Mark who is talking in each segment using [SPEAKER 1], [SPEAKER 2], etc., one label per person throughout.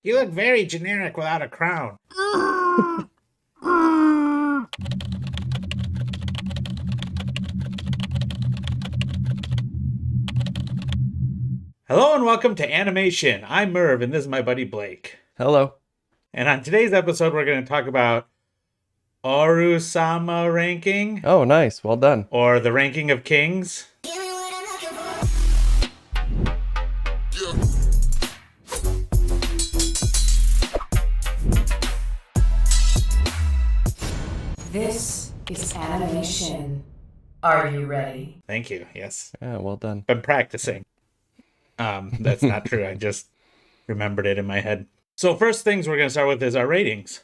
[SPEAKER 1] You look very generic without a crown. Hello and welcome to AnimeShin. I'm Merv and this is my buddy Blake.
[SPEAKER 2] Hello.
[SPEAKER 1] And on today's episode, we're going to talk about Oru-sama ranking.
[SPEAKER 2] Oh, nice. Well done.
[SPEAKER 1] Or the ranking of kings.
[SPEAKER 3] This is AnimeShin. Are you ready?
[SPEAKER 1] Thank you. Yes.
[SPEAKER 2] Yeah, well done.
[SPEAKER 1] Been practicing. That's not true. I just remembered it in my head. So first things we're going to start with is our ratings.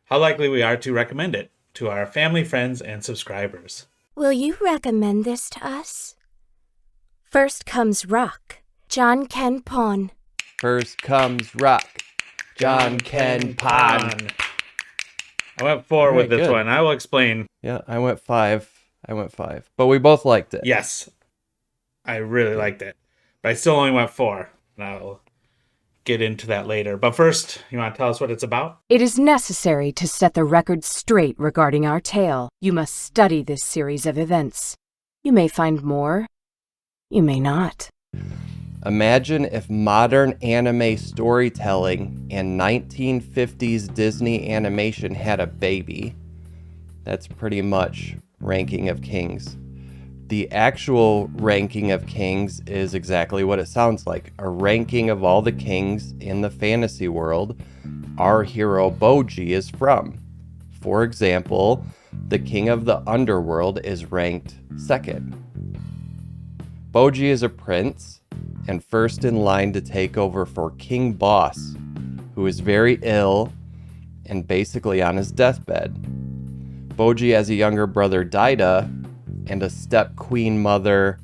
[SPEAKER 1] How likely we are to recommend it to our family, friends, and subscribers.
[SPEAKER 4] Will you recommend this to us? First comes Rock, John Ken Pon.
[SPEAKER 2] First comes Rock, John Ken Pon.
[SPEAKER 1] I went 4 with this
[SPEAKER 2] good.
[SPEAKER 1] one. I will explain.
[SPEAKER 2] Yeah, I went 5. But we both liked it.
[SPEAKER 1] Yes, I really liked it. But I still only went 4. And I'll get into that later. But first, you want to tell us what it's about?
[SPEAKER 3] It is necessary to set the record straight regarding our tale. You must study this series of events. You may find more. You may not.
[SPEAKER 2] Imagine if modern anime storytelling and 1950s Disney animation had a baby. That's pretty much Ranking of Kings. The actual Ranking of Kings is exactly what it sounds like. A ranking of all the kings in the fantasy world our hero Boji is from. For example, the king of the underworld is ranked 2nd. Boji is a prince and first in line to take over for King Boss, who is very ill and basically on his deathbed. Boji has a younger brother Daida and a stepmother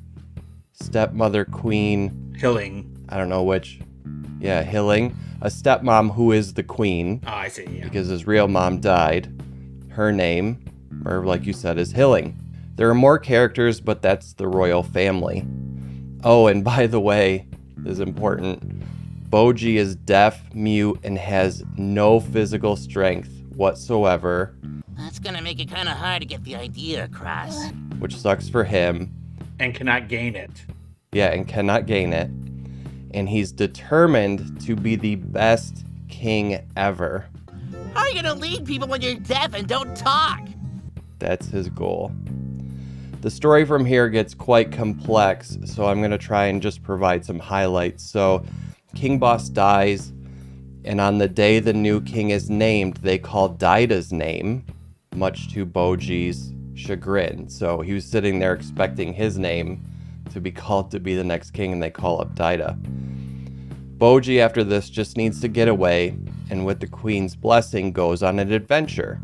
[SPEAKER 2] queen.
[SPEAKER 1] Hilling.
[SPEAKER 2] I don't know which. Yeah, Hilling. A stepmom who is the queen.
[SPEAKER 1] Oh, I see, yeah.
[SPEAKER 2] Because his real mom died. Her name, or like you said, is Hilling. There are more characters, but that's the royal family. Oh, and by the way, this is important. Boji is deaf, mute, and has no physical strength whatsoever.
[SPEAKER 5] That's gonna make it kind of hard to get the idea across.
[SPEAKER 2] Which sucks for him.
[SPEAKER 1] And cannot gain it.
[SPEAKER 2] Yeah, and cannot gain it. And he's determined to be the best king ever.
[SPEAKER 5] How are you gonna lead people when you're deaf and don't talk?
[SPEAKER 2] That's his goal. The story from here gets quite complex, so I'm going to try and just provide some highlights. So, King Boss dies, and on the day the new king is named, they call Daida's name, much to Boji's chagrin. So he was sitting there expecting his name to be called to be the next king, and they call up Daida. Boji, after this, just needs to get away, and with the queen's blessing, goes on an adventure.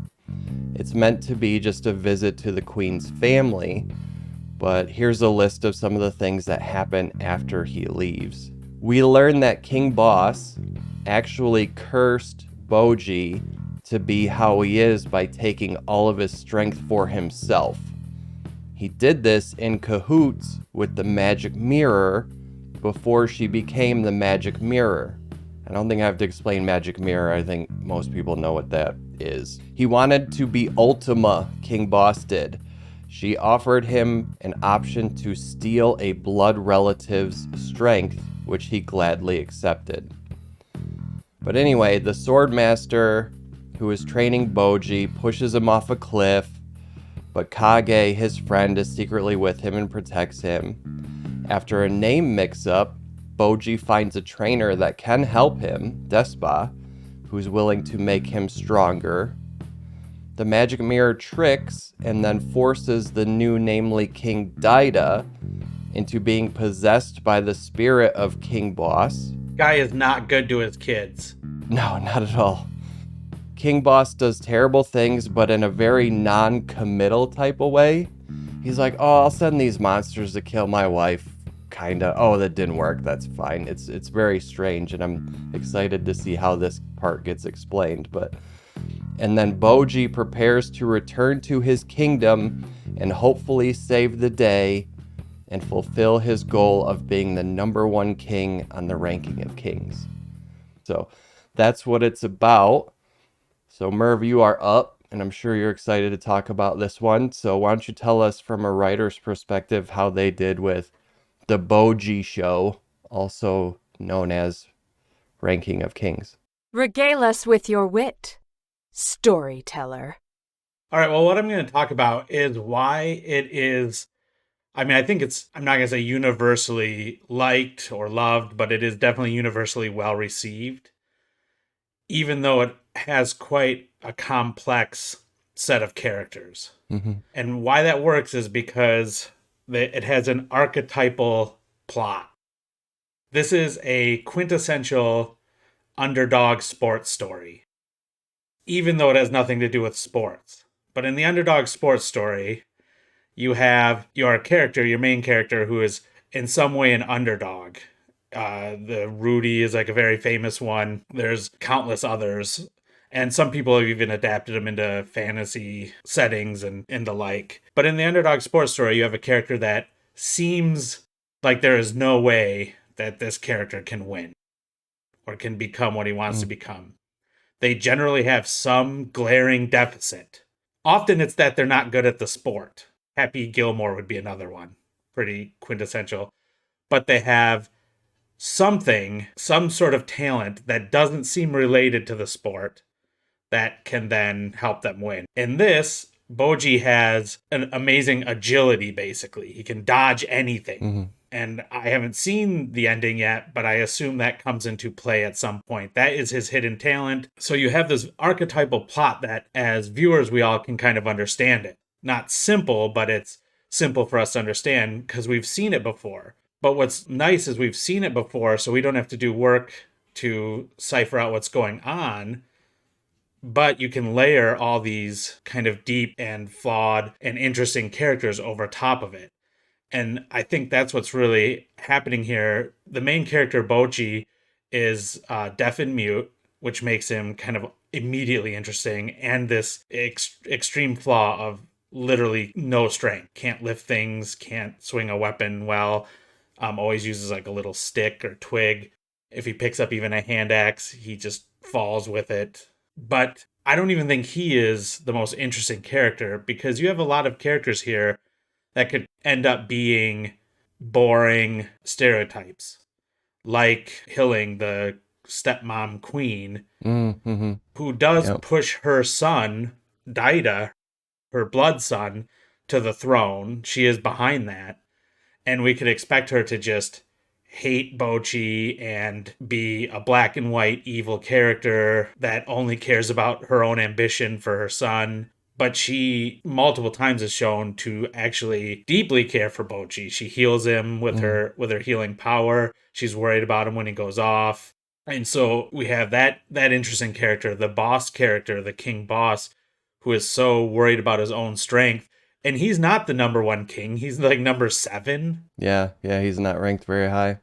[SPEAKER 2] It's meant to be just a visit to the queen's family, but here's a list of some of the things that happen after he leaves. We learn that King Boss actually cursed Boji to be how he is by taking all of his strength for himself. He did this in cahoots with the magic mirror before she became the magic mirror. I don't think I have to explain magic mirror. I think most people know what that is. He wanted to be Ultima, King Boss did. She offered him an option to steal a blood relative's strength, which he gladly accepted. But anyway, the swordmaster who is training Boji pushes him off a cliff, but Kage, his friend, is secretly with him and protects him. After a name mix-up, Boji finds a trainer that can help him, Despa, who's willing to make him stronger. The magic mirror tricks and then forces the new namely King Daida into being possessed by the spirit of King Boss.
[SPEAKER 1] Guy is not good to his kids.
[SPEAKER 2] No, not at all. King Boss does terrible things, but in a very non-committal type of way. He's like, oh, I'll send these monsters to kill my wife. Kinda. Oh, that didn't work. That's fine. It's very strange, and I'm excited to see how this part gets explained. And then Boji prepares to return to his kingdom and hopefully save the day and fulfill his goal of being the #1 king on the ranking of kings. So that's what it's about. So Merv, you are up, and I'm sure you're excited to talk about this one. So why don't you tell us from a writer's perspective how they did with the Boji show, also known as Ranking of Kings.
[SPEAKER 3] Regale us with your wit, storyteller.
[SPEAKER 1] All right, well, what I'm going to talk about is why it is. I mean, I think I'm not going to say universally liked or loved, but it is definitely universally well received, even though it has quite a complex set of characters.
[SPEAKER 2] Mm-hmm.
[SPEAKER 1] And why that works is because it has an archetypal plot. This is a quintessential underdog sports story, even though it has nothing to do with sports. But in the underdog sports story, you have your main character, who is in some way an underdog. The Rudy is like a very famous one. There's countless others. And some people have even adapted them into fantasy settings and the like. But in the underdog sports story, you have a character that seems like there is no way that this character can win or can become what he wants to become. They generally have some glaring deficit. Often it's that they're not good at the sport. Happy Gilmore would be another one. Pretty quintessential. But they have some sort of talent that doesn't seem related to the sport that can then help them win. In this, Boji has an amazing agility, basically. He can dodge anything.
[SPEAKER 2] Mm-hmm.
[SPEAKER 1] And I haven't seen the ending yet, but I assume that comes into play at some point. That is his hidden talent. So you have this archetypal plot that, as viewers, we all can kind of understand it. Not simple, but it's simple for us to understand because we've seen it before. But what's nice is we've seen it before, so we don't have to do work to cipher out what's going on. But you can layer all these kind of deep and flawed and interesting characters over top of it. And I think that's what's really happening here. The main character, Boji, is deaf and mute, which makes him kind of immediately interesting. And this extreme flaw of literally no strength. Can't lift things, can't swing a weapon well. Always uses like a little stick or twig. If he picks up even a hand axe, he just falls with it. But I don't even think he is the most interesting character, because you have a lot of characters here that could end up being boring stereotypes. Like Hilling, the stepmom queen, who does push her son, Daida, her blood son, to the throne. She is behind that. And we could expect her to just hate Boji and be a black and white evil character that only cares about her own ambition for her son. But she multiple times is shown to actually deeply care for Boji. She heals him with her healing power. She's worried about him when he goes off. And so we have that interesting character, the boss character, the king boss, who is so worried about his own strength. And he's not the number one king. He's like number 7.
[SPEAKER 2] Yeah, he's not ranked very high.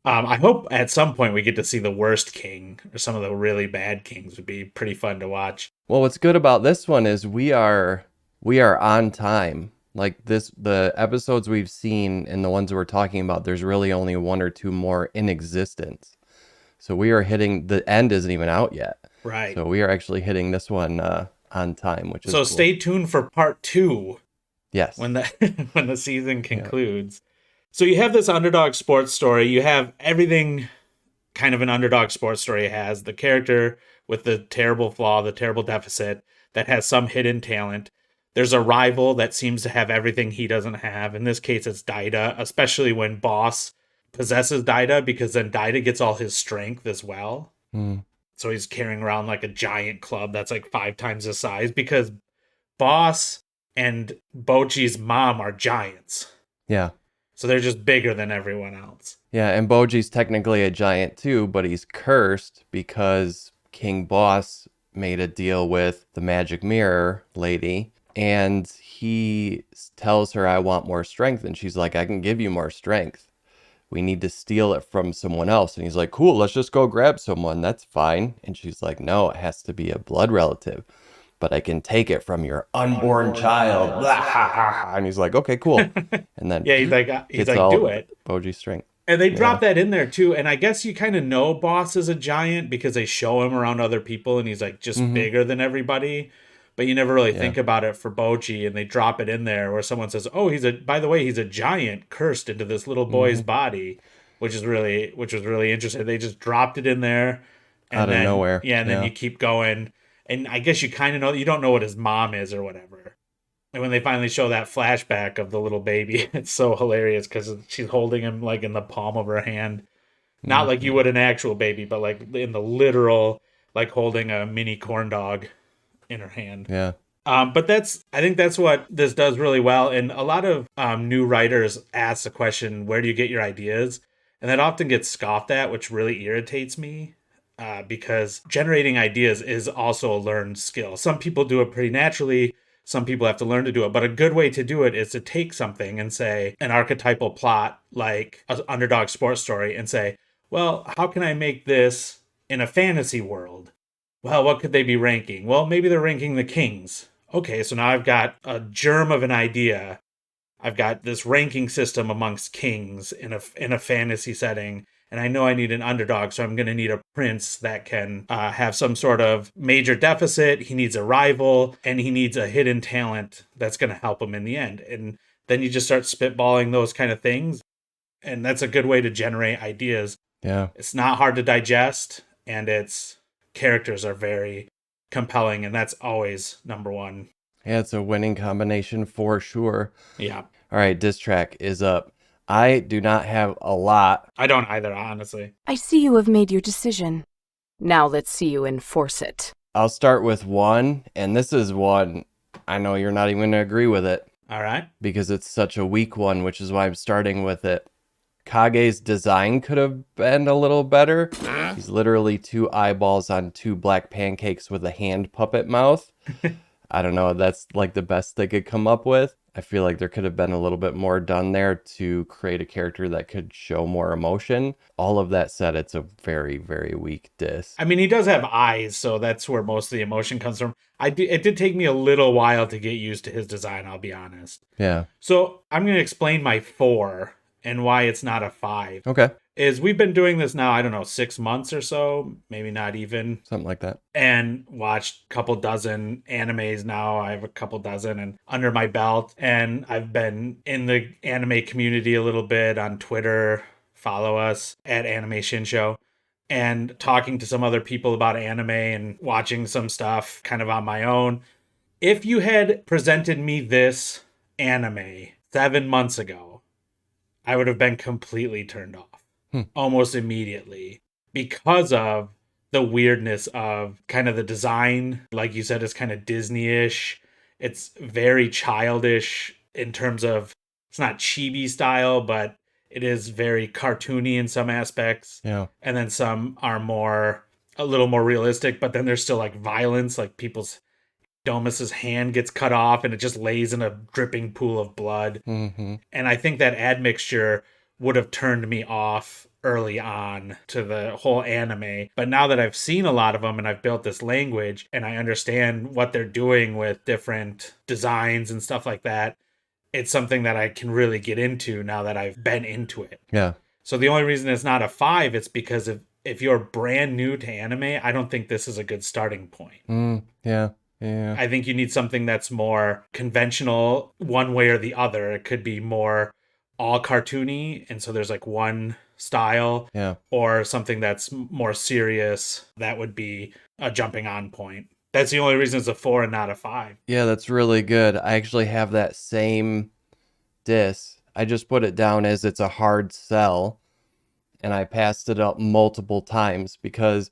[SPEAKER 1] I hope at some point we get to see the worst king, or some of the really bad kings. Would be pretty fun to watch.
[SPEAKER 2] Well, what's good about this one is we are on time. Like the episodes we've seen and the ones we're talking about, there's really only 1 or 2 more in existence. So we are hitting, the end isn't even out yet.
[SPEAKER 1] Right.
[SPEAKER 2] So we are actually hitting this one on time, which is
[SPEAKER 1] so
[SPEAKER 2] cool.
[SPEAKER 1] Stay tuned for part 2.
[SPEAKER 2] Yes.
[SPEAKER 1] When the season concludes. Yeah. So you have this underdog sports story. You have everything kind of an underdog sports story has. The character with the terrible flaw, the terrible deficit, that has some hidden talent. There's a rival that seems to have everything he doesn't have. In this case, it's Daida, especially when Boss possesses Daida, because then Daida gets all his strength as well. So he's carrying around like a giant club that's like 5 times his size, because Boss and Boji's mom are giants.
[SPEAKER 2] Yeah.
[SPEAKER 1] So they're just bigger than everyone else.
[SPEAKER 2] Yeah, and Boji's technically a giant too, but he's cursed because King Boss made a deal with the magic mirror lady, and he tells her, I want more strength. And she's like, I can give you more strength. We need to steal it from someone else. And he's like, cool, let's just go grab someone. That's fine. And she's like, no, it has to be a blood relative. But I can take it from your unborn child. And he's like, okay, cool. And then
[SPEAKER 1] yeah, he's like, do it.
[SPEAKER 2] Boji's strength.
[SPEAKER 1] And they drop that in there too. And I guess you kind of know Boss is a giant because they show him around other people and he's like just bigger than everybody. But you never really think about it for Boji, and they drop it in there where someone says, "Oh, by the way, he's a giant cursed into this little boy's body," which was really interesting. They just dropped it in there, and
[SPEAKER 2] Out of
[SPEAKER 1] then
[SPEAKER 2] nowhere.
[SPEAKER 1] and then you keep going, and I guess you kind of know you don't know what his mom is or whatever. And when they finally show that flashback of the little baby, it's so hilarious because she's holding him like in the palm of her hand, not like you would an actual baby, but like in the literal, like holding a mini corn dog in her hand.
[SPEAKER 2] Yeah.
[SPEAKER 1] But I think that's what this does really well. And a lot of new writers ask the question, where do you get your ideas? And that often gets scoffed at, which really irritates me because generating ideas is also a learned skill. Some people do it pretty naturally. Some people have to learn to do it. But a good way to do it is to take something and say an archetypal plot like an underdog sports story and say, well, how can I make this in a fantasy world? Well, what could they be ranking? Well, maybe they're ranking the kings. Okay, so now I've got a germ of an idea. I've got this ranking system amongst kings in a fantasy setting, and I know I need an underdog, so I'm going to need a prince that can have some sort of major deficit. He needs a rival, and he needs a hidden talent that's going to help him in the end. And then you just start spitballing those kind of things, and that's a good way to generate ideas.
[SPEAKER 2] Yeah.
[SPEAKER 1] It's not hard to digest, and its characters are very compelling, and that's always number one.
[SPEAKER 2] Yeah, it's a winning combination for sure.
[SPEAKER 1] Yeah.
[SPEAKER 2] All right, diss track is up. I do not have a lot.
[SPEAKER 1] I don't either, honestly.
[SPEAKER 3] I see you have made your decision. Now let's see you enforce it.
[SPEAKER 2] I'll start with one, and this is one I know you're not even going to agree with it.
[SPEAKER 1] All right.
[SPEAKER 2] Because it's such a weak one, which is why I'm starting with it. Kage's design could have been a little better. He's literally 2 eyeballs on 2 black pancakes with a hand puppet mouth. I don't know. That's like the best they could come up with. I feel like there could have been a little bit more done there to create a character that could show more emotion. All of that said, it's a very, very weak diss.
[SPEAKER 1] I mean, he does have eyes, so that's where most of the emotion comes from. It did take me a little while to get used to his design, I'll be honest.
[SPEAKER 2] Yeah.
[SPEAKER 1] So I'm going to explain my 4 and why it's not a 5.
[SPEAKER 2] Okay.
[SPEAKER 1] Is we've been doing this now, I don't know, 6 months or so, maybe not even.
[SPEAKER 2] Something like that.
[SPEAKER 1] And watched a couple dozen animes now. I have a couple dozen and under my belt. And I've been in the anime community a little bit on Twitter. Follow us at AnimeShin Show. And talking to some other people about anime and watching some stuff kind of on my own. If you had presented me this anime 7 months ago, I would have been completely turned off almost immediately because of the weirdness of kind of the design. Like you said, it's kind of Disney-ish. It's very childish in terms of, it's not chibi style, but it is very cartoony in some aspects.
[SPEAKER 2] Yeah.
[SPEAKER 1] And then some are a little more realistic, but then there's still like violence, like Domus's hand gets cut off and it just lays in a dripping pool of blood.
[SPEAKER 2] Mm-hmm.
[SPEAKER 1] And I think that admixture would have turned me off early on to the whole anime. But now that I've seen a lot of them and I've built this language and I understand what they're doing with different designs and stuff like that, it's something that I can really get into now that I've been into it.
[SPEAKER 2] Yeah.
[SPEAKER 1] So the only reason it's not a 5, it's because if you're brand new to anime, I don't think this is a good starting point.
[SPEAKER 2] Yeah. Yeah.
[SPEAKER 1] I think you need something that's more conventional one way or the other. It could be more all cartoony, and so there's like one style, or something that's more serious. That would be a jumping on point. That's the only reason it's a 4 and not a 5.
[SPEAKER 2] Yeah, that's really good. I actually have that same diss. I just put it down as it's a hard sell, and I passed it up multiple times because,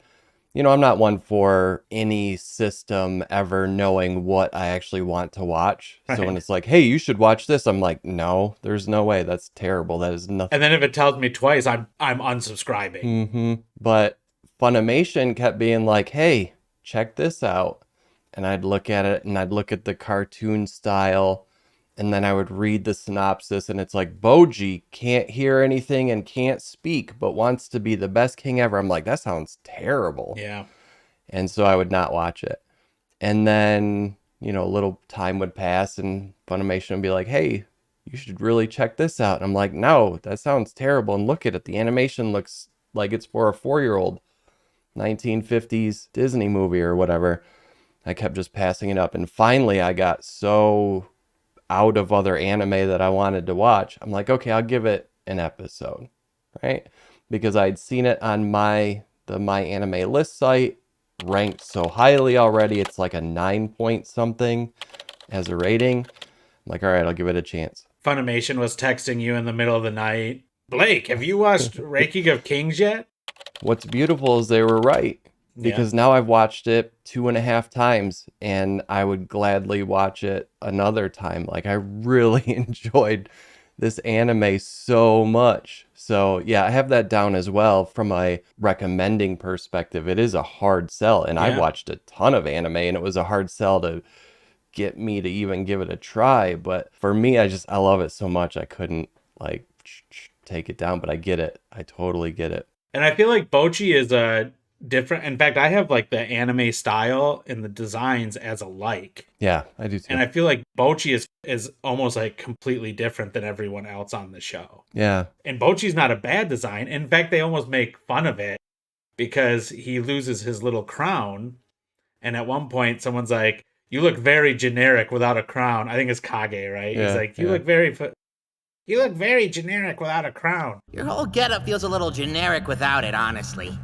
[SPEAKER 2] you know, I'm not one for any system ever knowing what I actually want to watch. Right. So when it's like, hey, you should watch this, I'm like, no, there's no way. That's terrible. That is nothing.
[SPEAKER 1] And then if it tells me twice, I'm unsubscribing.
[SPEAKER 2] Mm-hmm. But Funimation kept being like, hey, check this out. And I'd look at it and I'd look at the cartoon style. And then I would read the synopsis and it's like, Boji can't hear anything and can't speak, but wants to be the best king ever. I'm like, that sounds terrible.
[SPEAKER 1] Yeah.
[SPEAKER 2] And so I would not watch it. And then, you know, a little time would pass and Funimation would be like, hey, you should really check this out. And I'm like, no, that sounds terrible. And look at it. The animation looks like it's for a 4-year-old 1950s Disney movie or whatever. I kept just passing it up. And finally, I got so out of other anime that I wanted to watch. I'm like, okay, I'll give it an episode, right? Because I'd seen it on the MyAnimeList site, ranked so highly already. It's like a 9 point something as a rating. I'm like, all right, I'll give it a chance.
[SPEAKER 1] Funimation was texting you in the middle of the night. Blake, have you watched Ranking of Kings yet?
[SPEAKER 2] What's beautiful is they were right. Because now I've watched it 2.5 times and I would gladly watch it another time. Like, I really enjoyed this anime so much. So yeah, I have that down as well from a recommending perspective. It is a hard sell, and I watched a ton of anime and it was a hard sell to get me to even give it a try. But for me, I love it so much I couldn't like take it down, but I get it. I totally get it.
[SPEAKER 1] And I feel like Bocchi is a different. In fact, I have like the anime style and the designs as alike.
[SPEAKER 2] Yeah, I do too.
[SPEAKER 1] And I feel like Bocchi is almost like completely different than everyone else on the show.
[SPEAKER 2] Yeah.
[SPEAKER 1] And Bocchi's not a bad design. In fact, they almost make fun of it because he loses his little crown. And at one point, someone's like, "You look very generic without a crown." I think it's Kage, right?
[SPEAKER 2] Yeah,
[SPEAKER 1] He's like, "You look very generic without a crown."
[SPEAKER 5] Your whole getup feels a little generic without it, honestly.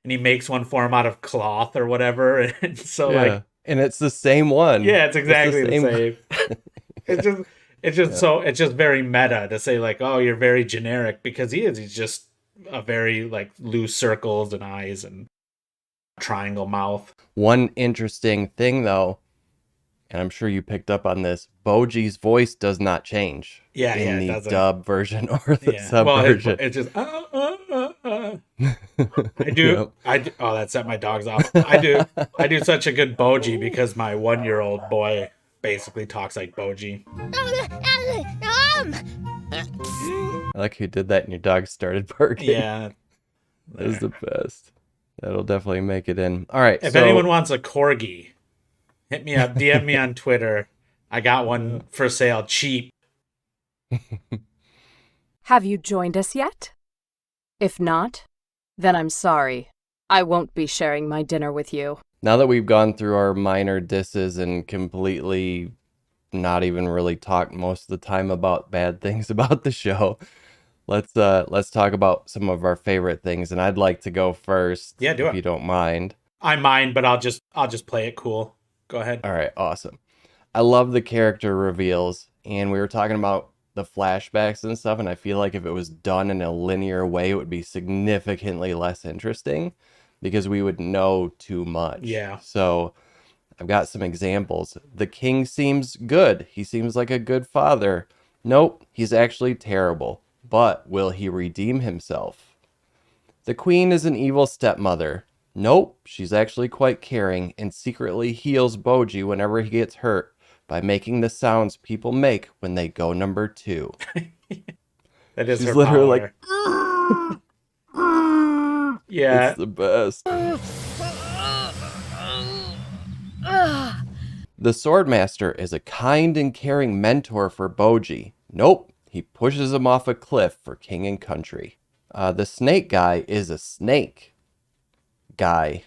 [SPEAKER 1] And he makes one for him out of cloth or whatever. And so like,
[SPEAKER 2] and it's the same one.
[SPEAKER 1] yeah, it's exactly the same. It's just very meta to say like, "Oh, you're very generic," because he's just a very like loose circles and eyes and triangle mouth.
[SPEAKER 2] One interesting thing though, and I'm sure you picked up on this, Boji's voice does not change in the dub version or the sub version.
[SPEAKER 1] It's just I do. Oh, that set my dogs off. I do such a good Boji because my 1-year-old boy basically talks like Boji.
[SPEAKER 2] I like who did that and your dog started barking.
[SPEAKER 1] Yeah.
[SPEAKER 2] That is the best. That'll definitely make it in. All right.
[SPEAKER 1] If anyone wants a corgi, hit me up. DM me on Twitter. I got one for sale, cheap.
[SPEAKER 3] Have you joined us yet? If not, then I'm sorry. I won't be sharing my dinner with you.
[SPEAKER 2] Now that we've gone through our minor disses and completely not even really talked most of the time about bad things about the show, let's talk about some of our favorite things. And I'd like to go first.
[SPEAKER 1] Yeah, do it.
[SPEAKER 2] If you don't mind.
[SPEAKER 1] I mind, but I'll just play it cool. Go ahead.
[SPEAKER 2] All right, awesome. I love the character reveals, and we were talking about the flashbacks and stuff, and I feel like if it was done in a linear way, it would be significantly less interesting because we would know too much.
[SPEAKER 1] Yeah.
[SPEAKER 2] So I've got some examples. The king seems good. He seems like a good father. Nope, he's actually terrible. But will he redeem himself? The queen is an evil stepmother. Nope, she's actually quite caring and secretly heals Boji whenever he gets hurt by making the sounds people make when they go number 2.
[SPEAKER 1] That is
[SPEAKER 2] she's
[SPEAKER 1] her
[SPEAKER 2] literally
[SPEAKER 1] power.
[SPEAKER 2] Like,
[SPEAKER 1] yeah,
[SPEAKER 2] it's the best. The Swordmaster is a kind and caring mentor for Boji. Nope, he pushes him off a cliff for king and country. The snake guy is a snake guy.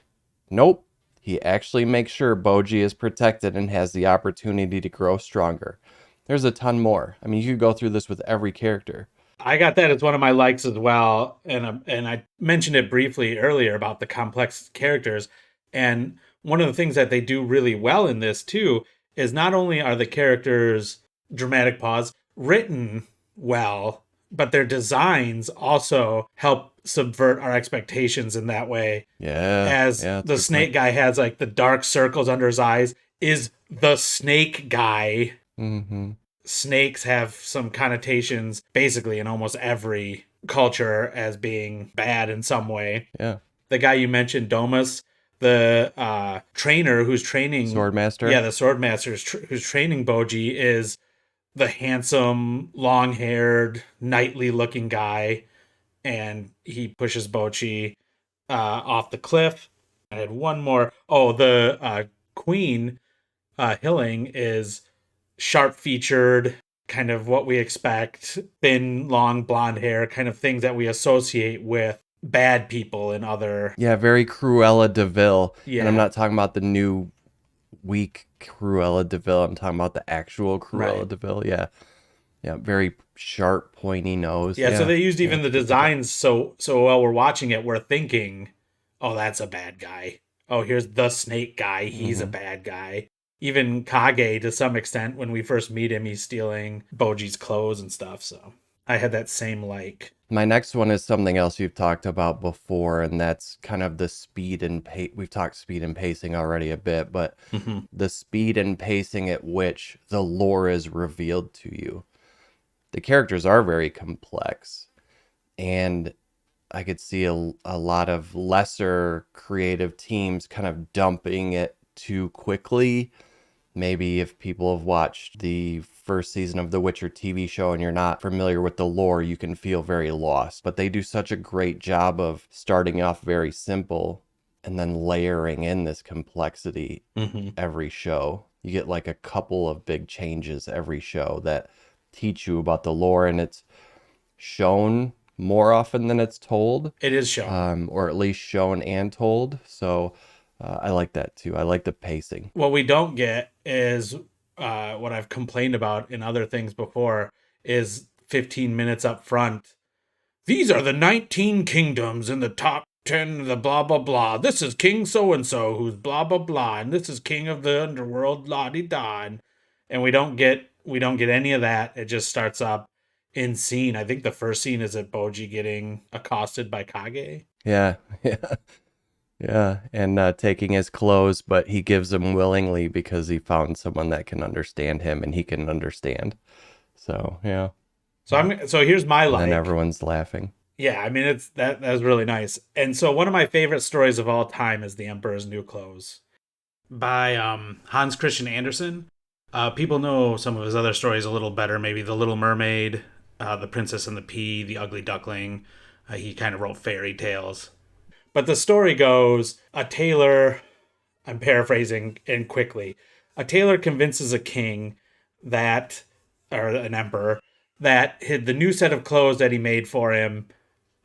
[SPEAKER 2] Nope, he actually makes sure Boji is protected and has the opportunity to grow stronger. There's a ton more. I mean, you could go through this with every character.
[SPEAKER 1] I got that as one of my likes as well, and I mentioned it briefly earlier about the complex characters. And one of the things that they do really well in this too is not only are the characters, dramatic pause, written well, but their designs also help subvert our expectations in that way.
[SPEAKER 2] Yeah.
[SPEAKER 1] As the snake guy has like the dark circles under his eyes, is the snake guy.
[SPEAKER 2] Mm-hmm.
[SPEAKER 1] Snakes have some connotations basically in almost every culture as being bad in some way.
[SPEAKER 2] Yeah.
[SPEAKER 1] The guy you mentioned, Domus, the trainer who's training...
[SPEAKER 2] Swordmaster?
[SPEAKER 1] Yeah, the Swordmaster who's training Boji is the handsome, long-haired, knightly-looking guy, and he pushes Boji off the cliff. I had one more. Oh, the queen, Hilling, is sharp-featured, kind of what we expect, thin, long, blonde hair, kind of things that we associate with bad people in other.
[SPEAKER 2] Yeah, very Cruella de Vil.
[SPEAKER 1] Yeah.
[SPEAKER 2] And I'm not talking about the new weak Cruella de Vil. I'm talking about the actual Cruella
[SPEAKER 1] Right.
[SPEAKER 2] de Vil. Yeah. Yeah, very sharp, pointy nose.
[SPEAKER 1] Yeah, so they used even the designs so while we're watching it, we're thinking, oh, that's a bad guy. Oh, here's the snake guy. He's a bad guy. Even Kage, to some extent, when we first meet him, he's stealing Boji's clothes and stuff. So I had that same like.
[SPEAKER 2] My next one is something else you've talked about before, and that's kind of the speed and pace. We've talked speed and pacing already a bit, but the speed and pacing at which the lore is revealed to you. The characters are very complex, and I could see a lot of lesser creative teams kind of dumping it too quickly. Maybe if people have watched the first season of The Witcher TV show and you're not familiar with the lore, you can feel very lost. But they do such a great job of starting off very simple and then layering in this complexity every show. You get like a couple of big changes every show that teach you about the lore, and it's shown more often than it's told.
[SPEAKER 1] It is shown.
[SPEAKER 2] Or at least shown and told. So I like that too. I like the pacing.
[SPEAKER 1] What we don't get is what I've complained about in other things before is 15 minutes up front. These are the 19 kingdoms in the top 10 of the blah, blah, blah. This is King so-and-so who's blah, blah, blah. And this is King of the Underworld, la-di-da. And we don't get any of that. It just starts up in scene. I think the first scene is at Boji getting accosted by Kage.
[SPEAKER 2] Yeah. Yeah, and taking his clothes, but he gives them willingly because he found someone that can understand him and he can understand. So, yeah.
[SPEAKER 1] So here's my like.
[SPEAKER 2] And then everyone's laughing.
[SPEAKER 1] Yeah, I mean, it's that was really nice. And so one of my favorite stories of all time is The Emperor's New Clothes by Hans Christian Andersen. People know some of his other stories a little better, maybe The Little Mermaid, The Princess and the Pea, The Ugly Duckling. He kind of wrote fairy tales. But the story goes, a tailor, I'm paraphrasing and quickly, a tailor convinces a king that, or an emperor, that the new set of clothes that he made for him,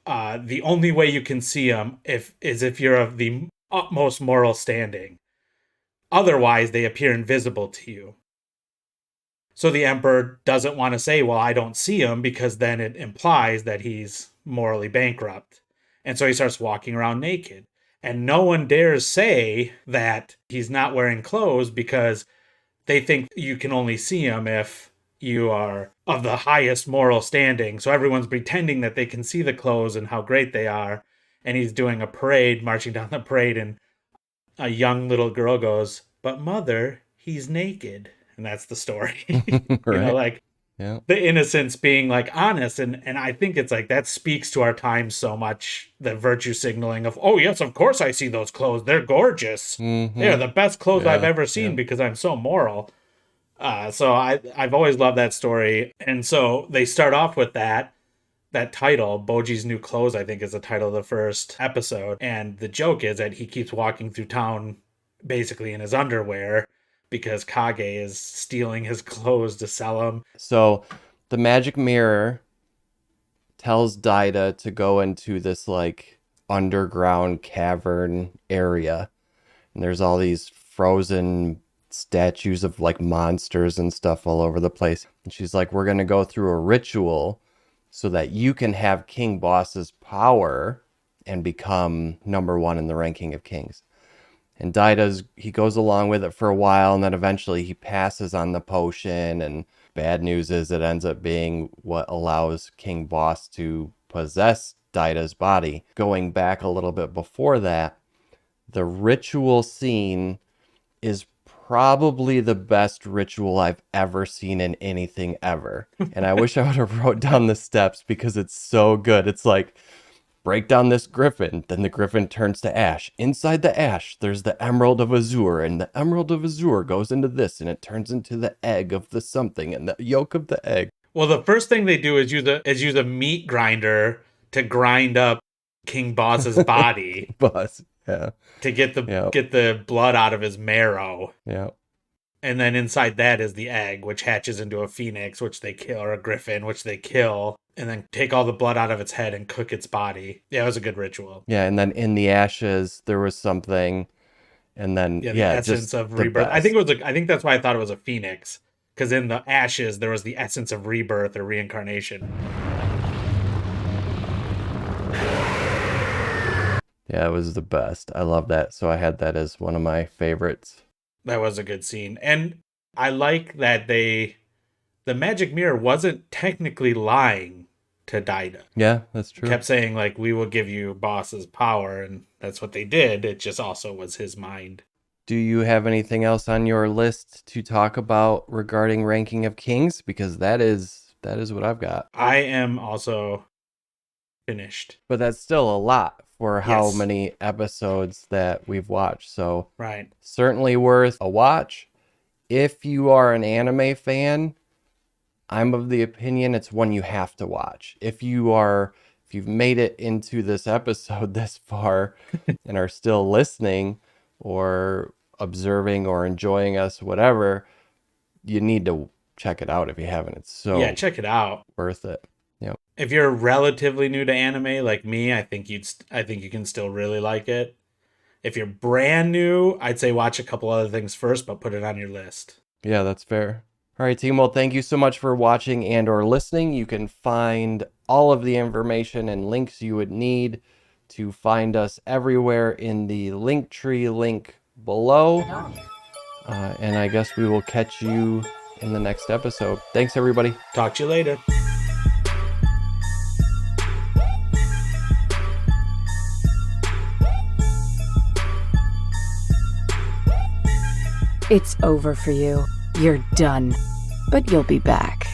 [SPEAKER 1] the only way you can see them is if you're of the utmost moral standing. Otherwise, they appear invisible to you. So the emperor doesn't want to say, well, I don't see him, because then it implies that he's morally bankrupt. And so he starts walking around naked. And no one dares say that he's not wearing clothes because they think you can only see him if you are of the highest moral standing. So everyone's pretending that they can see the clothes and how great they are. And he's doing a parade, marching down the parade, and a young little girl goes, but mother, he's naked. And that's the story.
[SPEAKER 2] Right.
[SPEAKER 1] You know, like,
[SPEAKER 2] yeah.
[SPEAKER 1] The innocence being like honest. And I think it's like that speaks to our time so much, the virtue signaling of, oh yes, of course I see those clothes. They're gorgeous. They're the best clothes I've ever seen because I'm so moral. So I've always loved that story. And so they start off with that title, Boji's New Clothes, I think is the title of the first episode. And the joke is that he keeps walking through town basically in his underwear, because Kage is stealing his clothes to sell them.
[SPEAKER 2] So the magic mirror tells Daida to go into this like underground cavern area. And there's all these frozen statues of like monsters and stuff all over the place. And she's like, we're going to go through a ritual so that you can have King Boss's power and become number one in the ranking of kings. And he goes along with it for a while, and then eventually he passes on the potion, and bad news is it ends up being what allows King Boss to possess Daida's body. Going back a little bit before that, the ritual scene is probably the best ritual I've ever seen in anything ever. And I wish I would have wrote down the steps because it's so good. It's like, break down this griffin, then the griffin turns to ash. Inside the ash, there's the Emerald of Azure, and the Emerald of Azure goes into this, and it turns into the egg of the something, and the yolk of the egg.
[SPEAKER 1] Well, the first thing they do is use a meat grinder to grind up King Boss's body.
[SPEAKER 2] Boss, yeah.
[SPEAKER 1] To get the blood out of his marrow.
[SPEAKER 2] Yeah.
[SPEAKER 1] And then inside that is the egg, which hatches into a phoenix, which they kill, or a griffin, which they kill, and then take all the blood out of its head and cook its body. Yeah, it was a good ritual.
[SPEAKER 2] Yeah, and then in the ashes there was something, and then
[SPEAKER 1] Yeah, the essence
[SPEAKER 2] just
[SPEAKER 1] of
[SPEAKER 2] the
[SPEAKER 1] rebirth.
[SPEAKER 2] best.
[SPEAKER 1] I think that's why I thought it was a phoenix, because in the ashes there was the essence of rebirth or reincarnation.
[SPEAKER 2] Yeah, it was the best. I love that. So I had that as one of my favorites.
[SPEAKER 1] That was a good scene. And I like that the magic mirror wasn't technically lying to Daida.
[SPEAKER 2] Yeah, that's true.
[SPEAKER 1] Kept saying, like, we will give you boss's power, and that's what they did. It just also was his mind.
[SPEAKER 2] Do you have anything else on your list to talk about regarding Ranking of Kings? Because that is what I've got.
[SPEAKER 1] I am also finished.
[SPEAKER 2] But that's still a lot for how
[SPEAKER 1] Yes.
[SPEAKER 2] many episodes that we've watched. So
[SPEAKER 1] Right.
[SPEAKER 2] certainly worth a watch. If you are an anime fan, I'm of the opinion it's one you have to watch. If you've made it into this episode this far and are still listening or observing or enjoying us, whatever, you need to check it out if you haven't. It's so
[SPEAKER 1] Yeah, check it out.
[SPEAKER 2] worth it. Yeah.
[SPEAKER 1] If you're relatively new to anime like me, I think you can still really like it. If you're brand new, I'd say watch a couple other things first, but put it on your list.
[SPEAKER 2] Yeah, that's fair. All right, team. Well, thank you so much for watching and or listening. You can find all of the information and links you would need to find us everywhere in the LinkTree link below. And I guess we will catch you in the next episode. Thanks, everybody.
[SPEAKER 1] Talk to you later.
[SPEAKER 3] It's over for you. You're done. But you'll be back.